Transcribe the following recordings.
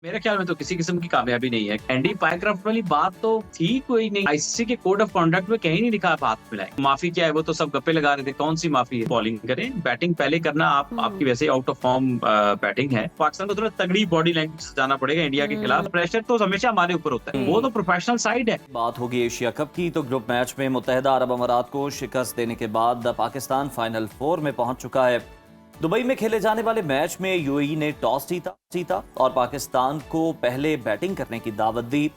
मेरे ख्याल में तो किसी किस्म की कामयाबी नहीं है। एंडी पायक्राफ्ट वाली बात तो थी कोई नहीं। आईसीसी के कोड ऑफ कॉन्डक्ट में कहीं नहीं लिखा आप हाथ मिलाएं। माफी क्या है, वो तो सब गप्पे लगा रहे थे। कौन सी माफी है? बॉलिंग करें, बैटिंग पहले करना। आपकी वैसे आउट ऑफ फॉर्म बैटिंग है। पाकिस्तान को थोड़ा तगड़ी बॉडी लैंग्वेज जाना पड़ेगा इंडिया के खिलाफ। प्रेशर तो हमेशा हमारे ऊपर होता है, वो तो प्रोफेशनल साइड है। बात होगी एशिया कप की, तो ग्रुप मैच में मुत्तहिदा अरब अमारात को शिकस्त देने के बाद पाकिस्तान फाइनल 4 में पहुंच चुका है। दुबई में खेले जाने वाले मैच में यूएई ने टॉस जीता और पाकिस्तान को पहले बैटिंग करने की दावत दी।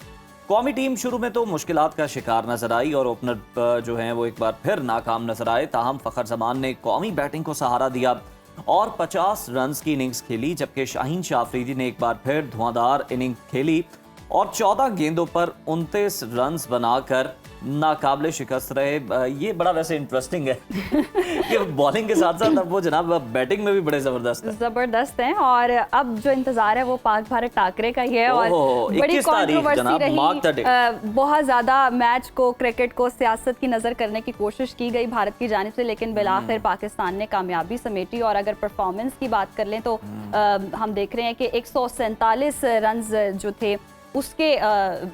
कौमी टीम शुरू में तो मुश्किलात का शिकार नजर आई और ओपनर जो हैं वो एक बार फिर नाकाम नजर आए। ताहम फखर जमान ने कौमी बैटिंग को सहारा दिया और 50 रन की इनिंग्स खेली, जबकि शाहीन शाह अफरीदी ने एक बार फिर धुआंधार इनिंग खेली और 14 गेंदों पर 29 रन बनाकर नाकाबिले शिकस्त रहे। ये बड़ा वैसे इंटरेस्टिंग है कि बॉलिंग के साथ साथ अब वो जनाब बैटिंग में भी बड़े जबरदस्त हैं और अब जो इंतजार है वो पाक भारत टाकरे का ही है और बड़ी कंट्रोवर्सी रही। बहुत ज्यादा मैच को, क्रिकेट को सियासत की नजर करने की कोशिश की गई भारत की जानिब से, लेकिन बिलाखिर पाकिस्तान ने कामयाबी समेटी। और अगर परफॉर्मेंस की बात कर लें तो हम देख रहे हैं कि 147 रन जो थे उसके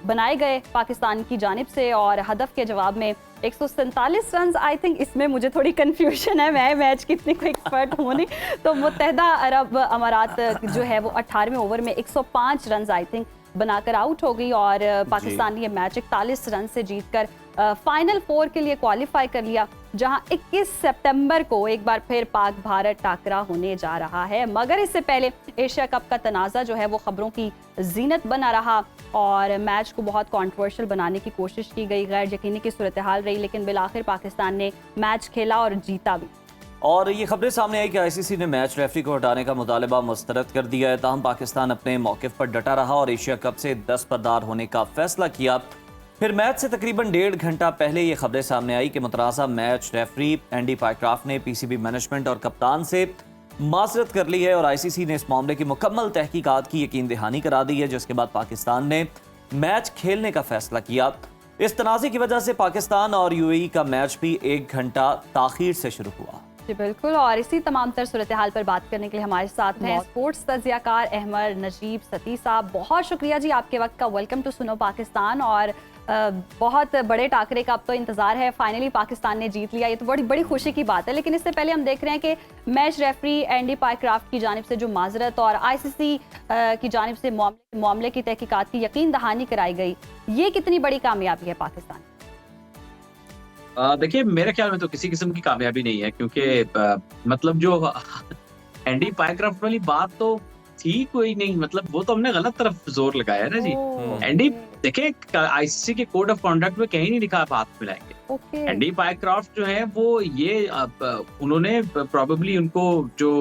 बनाए गए पाकिस्तान की जानिब से और हदफ के जवाब में 147 रन। आई थिंक इसमें मुझे थोड़ी कंफ्यूजन है, मैं मैच की इतनी कोई एक्सपर्ट हूँ नहीं। तो मुत्तहिदा अरब अमारात जो है वो 18वें ओवर में 105 रन आई थिंक बनाकर आउट हो गई और पाकिस्तान ने ये मैच 41 रन से जीतकर फाइनल 4 के लिए क्वालिफाई कर लिया, जहां 21 सितंबर को एक बार फिर पाक भारत टाकरा होने जा रहा है। मगर इससे पहले एशिया कप का तनाज़ा जो है वो खबरों की जीनत बना रहा और मैच को बहुत कंट्रोवर्शियल बनाने की कोशिश की गई, गैर यकीनी की सूरत हाल रही, लेकिन बिलाखिर पाकिस्तान ने मैच खेला और जीता भी। और ये खबरें सामने आई कि आईसीसी ने मैच रेफरी को हटाने का मुतालबा मुस्तरद कर दिया है। ताहम पाकिस्तान अपने मौक़िफ़ पर डटा रहा और एशिया कप से दस्तबरदार होने का फैसला किया। फिर मैच से तकरीबन 1.5 घंटा पहले ये खबरें सामने आई कि मुतराज़ा मैच रेफरी एंडी पायक्राफ्ट ने पीसीबी मैनेजमेंट और कप्तान से माज़रत कर ली है और आईसीसी ने इस मामले की मुकम्मल तहकीकात की यकीन दहानी करा दी है, जिसके बाद पाकिस्तान ने मैच खेलने का फैसला किया। इस तनाज़े की वजह से पाकिस्तान और यूएई का मैच भी 1 घंटा ताख़ीर से शुरू हुआ। जी बिल्कुल, और इसी तमाम तर सूरत हाल पर बात करने के लिए हमारे साथ हैं स्पोर्ट्स तज्ज़ियाकार अहमद नजीब सती साहब। बहुत शुक्रिया जी आपके वक्त का। वेलकम टू सुनो पाकिस्तान। और बहुत बड़े टाकरे का अब तो इंतजार है, फाइनली पाकिस्तान ने जीत लिया, ये तो बड़ी बड़ी खुशी की बात है। लेकिन इससे पहले हम देख रहे हैं कि मैच रेफरी एंडी पायक्राफ्ट की जानिब से जो माजरत और आईसीसी की जानिब से मामले की तहकीकात की यकीन दहानी कराई गई, ये कितनी बड़ी कामयाबी है पाकिस्तान? देखिए, मेरे ख्याल में तो किसी किस्म की कामयाबी नहीं है, क्योंकि मतलब जो एंडी पायक्राफ्ट वाली बात तो थी कोई नहीं। मतलब वो तो हमने गलत तरफ जोर लगाया ना जी। एंडी देखिए, आईसीसी के कोड ऑफ कॉन्डक्ट में कहीं नहीं लिखा आप हाथ मिलाएंगे। एंडी पायक्राफ्ट जो है वो ये उन्होंने प्रोबेबली उनको जो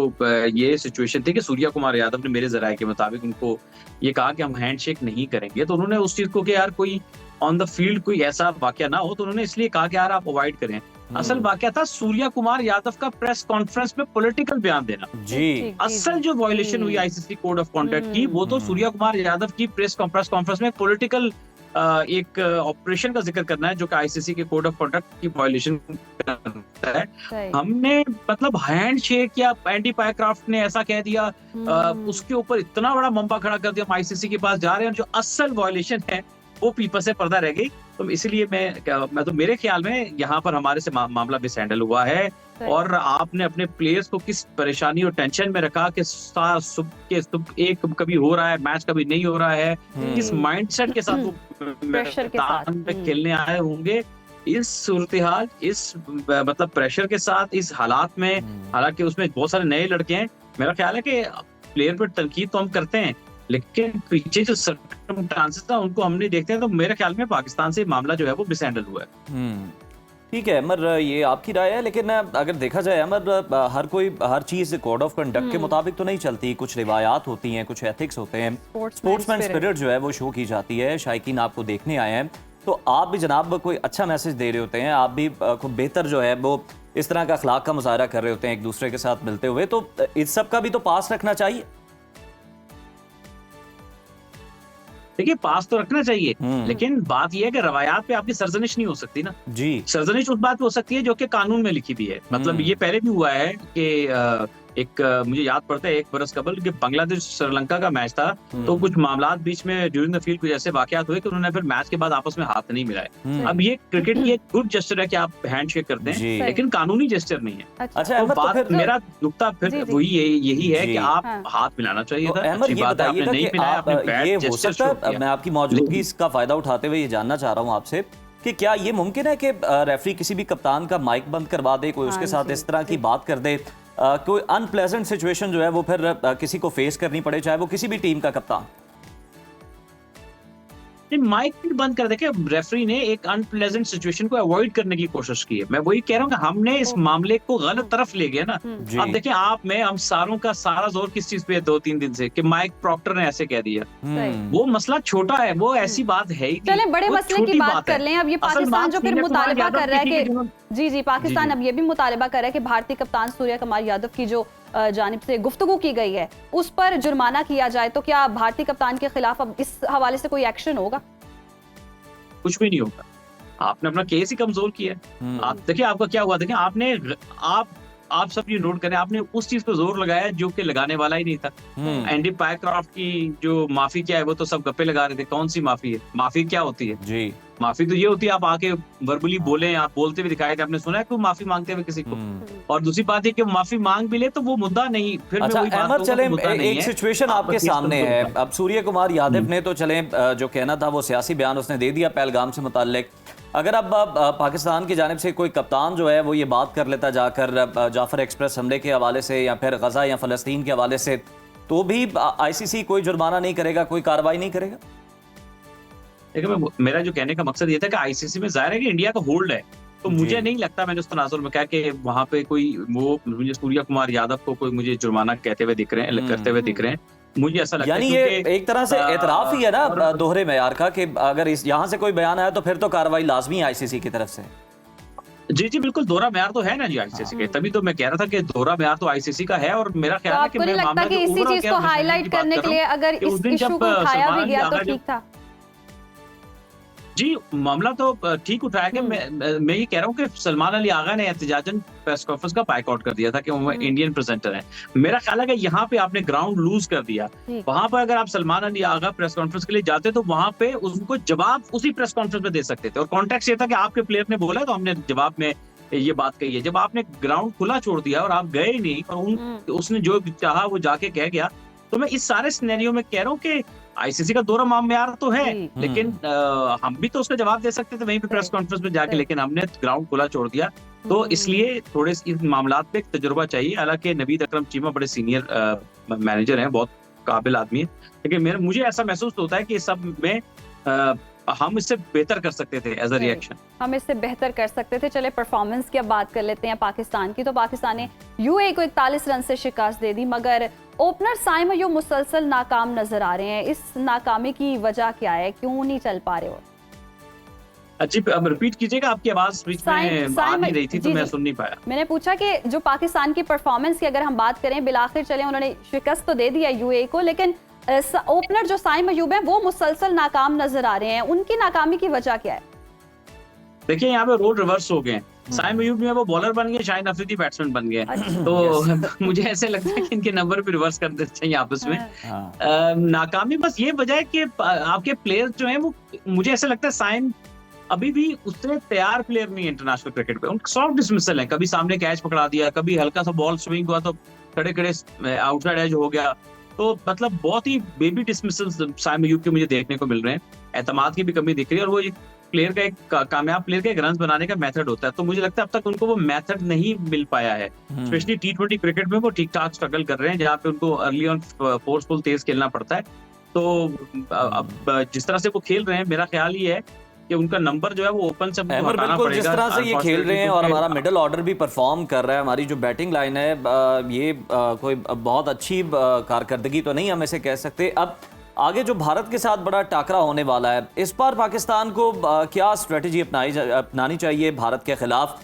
ये सिचुएशन थी कि सूर्या कुमार यादव ने मेरे जराये के मुताबिक उनको ये कहा कि हम हैंडशेक नहीं करेंगे, तो उन्होंने उस चीज को कि यार कोई ऑन द फील्ड कोई ऐसा वाकया ना हो, तो उन्होंने इसलिए कहा कि यार आप अवॉइड करें। असल वाकया था सूर्या कुमार यादव का प्रेस कॉन्फ्रेंस में पॉलिटिकल बयान देना। जी असल जो वायलेशन हुई आईसीसी कोड ऑफ कॉन्डक्ट की, वो तो सूर्या कुमार यादव की प्रेस कॉन्फ्रेंस में पॉलिटिकल एक ऑपरेशन का जिक्र करना है, जो कि आईसीसी के कोड ऑफ कॉन्डक्ट की वायलेशन करता है। हमने मतलब हैंडशेक या एंडी पायक्राफ्ट ने ऐसा कह दिया, उसके ऊपर इतना बड़ा मम्बा खड़ा कर दिया, हम आईसीसी के पास जा रहे हैं, जो असल वायलेशन है वो पीपल से पर्दा रह गई। तो इसलिए मैं तो मेरे ख्याल में यहाँ पर हमारे से मामला मिसहैंडल हुआ है और आपने अपने प्लेयर्स को किस परेशानी और टेंशन में रखा कि एक कभी हो रहा है मैच, कभी नहीं हो रहा है, किस माइंडसेट के साथ वो मैदान पे खेलने आए होंगे। इस सूरत-ए-हाल, इस मतलब प्रेशर के साथ, इस हालात में, हालांकि उसमें बहुत सारे नए लड़के हैं, मेरा ख्याल है कि प्लेयर पर तनकीद तो हम करते हैं, लेकिन पीछे जो सर्कमस्टांसेस था उनको हमने देखते हैं। तो मेरे ख्याल में पाकिस्तान से मामला जो है वो मिसहैंडल हुआ है। ठीक है अमर, ये आपकी राय है, लेकिन अगर देखा जाए अमर, हर चीज कोड ऑफ कंडक्ट के मुताबिक तो नहीं चलती। कुछ रिवायात होती हैं, कुछ एथिक्स होते हैं, स्पोर्ट्समैन स्पिरिट जो है वो शो की जाती है। शायकीन आपको देखने आए हैं, तो आप भी जनाब कोई अच्छा मैसेज दे रहे होते हैं, आप भी खूब बेहतर जो है वो इस तरह का अखलाक का मुजाहरा कर रहे होते हैं एक दूसरे के साथ मिलते हुए, तो इस सब का भी तो पास रखना चाहिए। देखिए, पास तो रखना चाहिए, लेकिन बात यह है कि रवायात पे आपकी सरजनिश नहीं हो सकती ना जी। सरजनिश उस बात पे हो सकती है जो कि कानून में लिखी भी है। मतलब ये पहले भी हुआ है कि मुझे याद पड़ता है 1 बरस कबल कि बांग्लादेश श्रीलंका का मैच था, तो कुछ मामलात बीच में ड्यूरिंग द फील्ड कुछ ऐसे वाकयात हुए कि उन्होंने फिर मैच के बाद आपस में हाथ नहीं मिलाए। अब ये क्रिकेट की एक गुड जेस्चर है कि आप हैंडशेक करते हैं, लेकिन कानूनी जेस्चर नहीं है। अच्छा, तो बात मेरा नुक्ता फिर जी, जी। वही यही है कि आप हाँ। हाथ मिलाना चाहिए तो था। अहमद अच्छी ये बात है, आपने बताइएगा नहीं कि मिलाया, आप आपने बैड ये हो जेस्चर सकता शो है, किया। मैं आपकी मौजूदगी इसका फायदा उठाते हुए ये जानना चाह रहा हूँ आपसे कि क्या ये मुमकिन है कि रेफरी किसी भी कप्तान का माइक बंद करवा दे, कोई उसके साथ इस तरह की बात कर दे, कोई अनप्लेजेंट सिचुएशन जो है वो फिर किसी को फेस करनी पड़े, चाहे वो किसी भी टीम का कप्तान? माइक बंद कर देके रेफरी ने एक अनप्लेजेंट सिचुएशन को अवॉइड करने की कोशिश की है। मैं वही कह रहा हूँ कि हमने इस मामले को गलत तरफ ले गया ना। अब देखिए, हम सारों का सारा जोर किस चीज पे है 2-3 दिन से कि माइक प्रॉक्टर ने ऐसे कह दिया। वो मसला छोटा है, वो ऐसी बात है ही। चलें बड़े मसले की बात कर लें। अब ये पाकिस्तान जो फिर मुतालबा कर रहा है कि जी पाकिस्तान अब ये भी मुतालबा कर रहा है कि भारतीय कप्तान सूर्य कुमार यादव की जो जानिब से गुफ्तगू की गई है उस पर जुर्माना किया जाए, तो क्या भारतीय कप्तान के खिलाफ अब इस हवाले से कोई एक्शन होगा? कुछ भी नहीं होगा। आपने अपना केस ही कमजोर किया है। आप देखिए आपका क्या हुआ, देखिए आप सब ये नोट करें, आपने उस चीज पर जोर लगाया जो कि लगाने वाला ही नहीं था। एंडी पायक्रॉफ्ट की जो माफी क्या है वो तो सब गप्पे लगा रहे थे। कौन सी माफी है? माफी क्या होती है जी? माफी तो ये होती है आप आके वर्बली बोले, आप बोलते हुए दिखाए थे। आपने सुना है कोई माफी मांगते हुए किसी को? और दूसरी बात है कि माफी मांग भी ले तो वो मुद्दा नहीं। फिर अच्छा अहमद, चले एक सिचुएशन आपके सामने है। अब सूर्य कुमार यादव ने तो चले जो कहना था वो सियासी बयान उसने दे दिया पहलगाम से मुताल्लिक। अगर अब पाकिस्तान की जानिब से कोई कप्तान जो है वो ये बात कर लेता जाकर जाफर एक्सप्रेस हमले के हवाले से या फिर गजा या फलस्तीन के हवाले से, तो भी आईसीसी कोई जुर्माना नहीं करेगा, कोई कार्रवाई नहीं करेगा? देखिए, मेरा जो कहने का मकसद ये था कि आईसीसी में जाहिर है कि इंडिया का होल्ड है, तो मुझे नहीं लगता, मैंने उस तनाजुर में कहा कि वहां पे कोई मुझे सूर्य कुमार यादव को कोई मुझे जुर्माना कहते हुए दिख रहे हैं, करते हुए दिख रहे हैं। मुझे ऐसा लगता है यानी ये एक तरह से एतराफ ही है ना दोहरे मेयार का कि अगर यहाँ से कोई बयान आया तो फिर तो कार्रवाई लाजमी है आईसीसी की तरफ से। जी बिल्कुल, दोहरा म्यार तो है ना जी आईसीसी के, तभी तो मैं कह रहा था कि दोहरा म्यार तो आईसीसी का है। और मेरा ख्याल है कि मैं लगता कि इसी चीज को हाईलाइट करने के लिए अगर इस इशू को उठाया भी गया तो ठीक था। जी, मामला तो ठीक उठाया कि मैं ये कह रहा हूँ कि सलमान अली आगा ने एहतजाजन प्रेस कॉन्फ्रेंस का बायकॉट कर दिया था कि वो इंडियन प्रेजेंटर हैं। मेरा ख्याल है कि यहाँ पे आपने ग्राउंड लूज कर दिया। वहां पर अगर आप सलमान अली आगा प्रेस कॉन्फ्रेंस के लिए जाते तो वहां पे उनको जवाब उसी प्रेस कॉन्फ्रेंस में दे सकते थे। और कॉन्टेक्स्ट ये था कि आपके प्लेयर ने बोला तो हमने जवाब में ये बात कही है। जब आपने ग्राउंड खुला छोड़ दिया और आप गए नहीं और उसने जो चाहा वो जाके कह गया, तो मैं इस सारे सिनेरियो में कह रहा हूँ कि आईसीसी का दोहरा म्यार तो है, लेकिन हम भी तो उसका जवाब दे सकते थे वहीं पे प्रेस कॉन्फ्रेंस में जाके, लेकिन हमने ग्राउंड खुला छोड़ दिया। तो इसलिए थोड़े इस मामलात पे एक तजुर्बा चाहिए। हालांकि नवीद अकरम चीमा बड़े सीनियर मैनेजर हैं, बहुत काबिल आदमी है, लेकिन मुझे ऐसा महसूस होता है कि इस सब में हम इससे बेहतर कर सकते थे एज अ रिएक्शन। हम इससे बेहतर कर सकते थे। चले परफॉर्मेंस की अब बात कर लेते हैं पाकिस्तान की। तो पाकिस्तान ने यूएई को 41 रन से शिकस्त दे दी, मगर ओपनर साइम अयूब मुसलसल नाकाम नजर आ रहे हैं। इस नाकामी की वजह क्या है, क्यों नहीं चल पा रहे हो? अच्छी, अब रिपीट कीजिएगा, आपकी आवाज बीच में आ नहीं रही थी तो मैं सुन नहीं पाया। मैंने पूछा कि जो पाकिस्तान की परफॉर्मेंस की अगर हम बात करें, बिलाखिर चले उन्होंने शिकस्त तो दे दिया यूएई को, लेकिन ओपनर जो साइम अयूब है वो मुसलसल नाकाम नजर आ रहे हैं। उनकी नाकामी की वजह क्या है? देखिए, यहाँ पे रोल रिवर्स हो गए। साइम अयूब में वो बॉलर बन गए, शाहिन अफरीदी बैट्समैन बन गए। तो मुझे ऐसे लगता है कि इनके नंबर भी रिवर्स कर देते चाहिए आपस में। नाकामी बस ये वजह है कि आपके प्लेयर जो हैं वो, मुझे ऐसा लगता है साइम अभी भी उससे तैयार प्लेयर नहीं है इंटरनेशनल क्रिकेट पे। उनका सॉफ्ट डिसमिसल है, कभी सामने कैच पकड़ा दिया, कभी हल्का सा बॉल स्विंग हुआ तो खड़े खड़े आउटसाइड एज हो गया। तो मतलब बहुत ही बेबी डिसमिसल साइम अयूब के मुझे देखने को मिल रहे हैं। एतमाद की भी कमी दिख रही है, और वो एक प्लेयर का, एक कामयाब प्लेयर का एक रन बनाने का मेथड होता है। तो मुझे लगता है अब तक उनको वो मेथड नहीं मिल पाया है। स्पेशली T20 क्रिकेट में वो ठीक ठाक स्ट्रगल कर रहे हैं, जहाँ पे उनको अर्ली ऑन फोर्सफुल तेज खेलना पड़ता है। तो अब जिस तरह से वो खेल रहे हैं, मेरा ख्याल ये है कि उनका नंबर जो है वो ओपन से हटाना पड़ेगा। जिस तरह से ये खेल रहे हैं और हमारा मिडिल ऑर्डर भी परफॉर्म कर रहा है, हमारी जो बैटिंग लाइन है ये कोई बहुत अच्छी कारकर्दगी तो नहीं हम इसे कह सकते। अब आगे जो भारत के साथ बड़ा टाकरा होने वाला है, इस बार पाकिस्तान को क्या स्ट्रेटजी अपनानी चाहिए भारत के खिलाफ?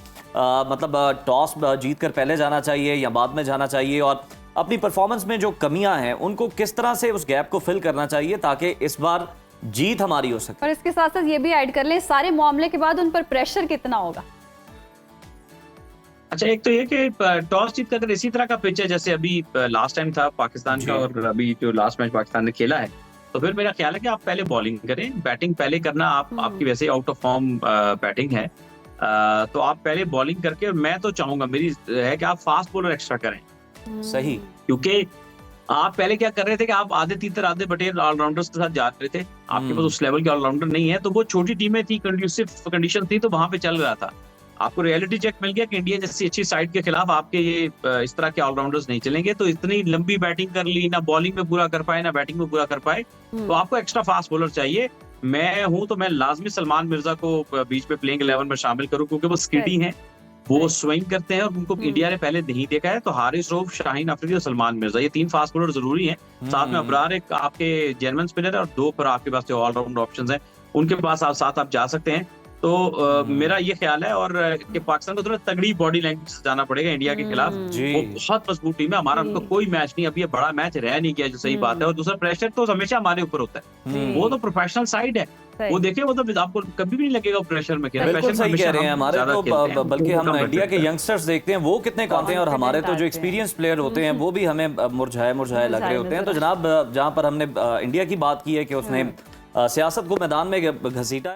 मतलब टॉस जीत कर पहले जाना चाहिए या बाद में जाना चाहिए? और अपनी परफॉर्मेंस में जो कमियां हैं उनको किस तरह से उस गैप को फिल करना चाहिए ताकि इस बार जीत हमारी हो सके? और इसके साथ साथ ये भी ऐड कर लें, सारे मामले के बाद उन पर प्रेशर कितना होगा? अच्छा, एक तो ये कि टॉस जीत कर अगर इसी तरह का पिच है जैसे अभी लास्ट टाइम था पाकिस्तान जी। का, और अभी जो लास्ट मैच पाकिस्तान ने खेला है, तो फिर मेरा ख्याल है कि आप पहले बॉलिंग करें, बैटिंग पहले करना। आपकी वैसे ही आउट ऑफ फॉर्म बैटिंग है, तो आप पहले बॉलिंग करके, मैं तो चाहूंगा, मेरी है कि आप फास्ट बॉलर एक्स्ट्रा करें, सही। क्योंकि आप पहले क्या कर रहे थे कि आप आधे तीतर आधे बटेर ऑलराउंडर्स के साथ जा रहे थे, आपके पास उस लेवल के ऑलराउंडर नहीं है, तो वो छोटी टीमें थी, कंड्यूसिव कंडीशन थी, तो वहां पे चल रहा था। आपको रियलिटी चेक मिल गया कि इंडिया जैसी अच्छी साइड के खिलाफ आपके ये इस तरह के ऑलराउंडर्स नहीं चलेंगे, तो इतनी लंबी बैटिंग कर ली, ना बॉलिंग में पूरा कर पाए ना बैटिंग में पूरा कर पाए, तो आपको एक्स्ट्रा फास्ट बॉलर चाहिए। मैं हूं तो मैं लाजमी सलमान मिर्जा को बीच में प्लेइंग 11 में शामिल करूं, क्योंकि वो स्किडी हैं, वो स्विंग करते हैं, और उनको इंडिया ने पहले नहीं देखा है। तो हारिस रऊफ, शाहीन अफरीदी और सलमान मिर्जा, ये 3 फास्ट बॉलर जरूरी हैं। साथ में अबरार एक आपके जेन्युइन स्पिनर है, और 2 पर आपके पास जो ऑलराउंड ऑप्शंस हैं उनके पास आप साथ आप जा सकते हैं। तो मेरा ये ख्याल है, और कि पाकिस्तान को थोड़ा तगड़ी बॉडी लैंग्वेज से जाना पड़ेगा इंडिया के खिलाफ। जी। वो बहुत मजबूत टीम है, हमारा उनको कोई मैच नहीं, अभी ये बड़ा मैच रह नहीं गया, जो सही बात है। और दूसरा, प्रेशर तो हमेशा हमारे ऊपर होता है, वो तो प्रोफेशनल साइड है, वो देखिए, वो तो आपको कभी भी नहीं लगेगा प्रेशर में। बिल्कुल सही कह रहे हैं। हमारे तो बल्कि हम इंडिया के यंगस्टर्स देखते हैं वो कितने कांते हैं, और हमारे तो जो एक्सपीरियंस प्लेयर होते हैं वो भी हमें मुरझाए मुरझाए लग रहे होते हैं। तो जनाब, जहां पर हमने इंडिया की बात की है कि उसने सियासत को मैदान में घसीटा